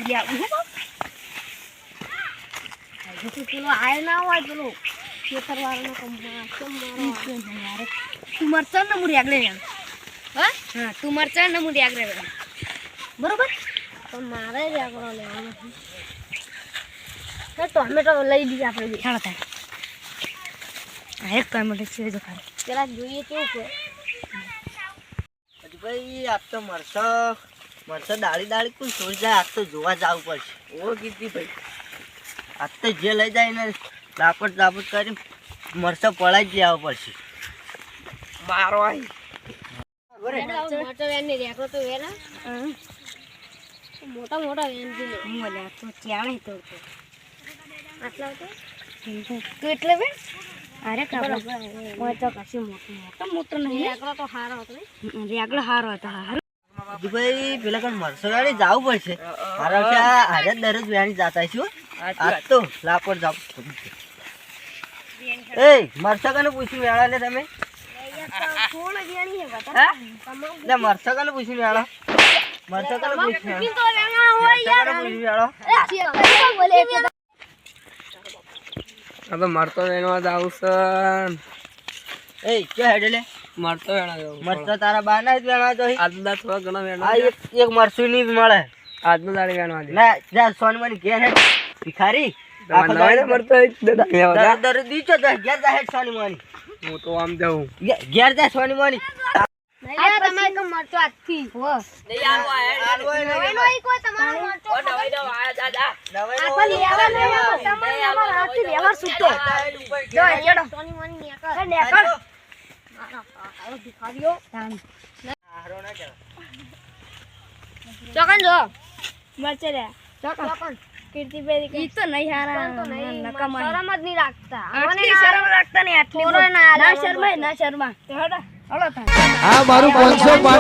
લે આવું હો પેલો આય ના હોય પેલો ખેતર વાળાનો કમમાં કેમ મારો તું મરચાં ને મુરી આગળ હા હા તું મરચાં ને મુરી આગળ બરોબર પણ મારે જ આગળ લેવાનો છે ટોમેટો લઈ લીધા આપણે ચાલો થાય આ એક ટોમેટો છે જો ખાલી પેલા જોઈએ કેવું છે ભાઈ આપ તો મરસો દાળી કોઈ છોડી જાય આજ તો જોવા જવું પડશે ઓ કીધી ભાઈ આજ તો જે લઈ જાય ને લાપટ કરી મરસો પડાઈ જ લેવા પડશે મારો મોટો વેન ની રેકડો તો વેન મોટા મોટા વેન થી લે હું લે તો ચાણે તો આટલા તો તું એટલે બેન અરે કાબા કોઈ તો કશી મોટો નહીં રેકડો તો હારો હતો રેકડો હારો હતો ભાઈ પેલા કોણ મરસો ગાડી જવું પડશે હારો કે આજે દરરોજ વેણી જતા છું આજ તો લાપટ જાવ એ મરસો કને પૂછ્યું વેળા ને તમે મરસો કને પૂછ્યું વેળા મરસો કને પૂછ્યું હવે મરતો વેણવા જાવ છે એ કે હેડે લે મરતો વેણવા જાવ મરસો તારા બા ના જ વેણવા તો આજના થોડા ઘણા વેણવા આ એક મરસું ની મળે આજનો દાડી વેણવા દે ના જા સોનમની ઘેર હે ભિખારી મરતો દર દીચો ઘેર જા હે સોનમની હું તો આમ જાઉં ઘેર જા સોનમની તમે તો મરચો આથી હો નહીં આવો નવી કોઈ તમારો મરચો નવી દો આયા દાદા નવી લેવા નહી તમારે અમાર હાથી લેવા સુતો જો એડો સોની મની નેકર નેકર આવો ભિખારીઓ હારો ના કે ચોકન જો મરચે રે ચોકન કીર્તિભાઈ ઈ તો નહીં હારા નકમ શરમ જ નહીં રાખતા આટલી શરમ રાખતા નહીં આટલી ના શર્મા તો હડો હળો થાય આ મારું 500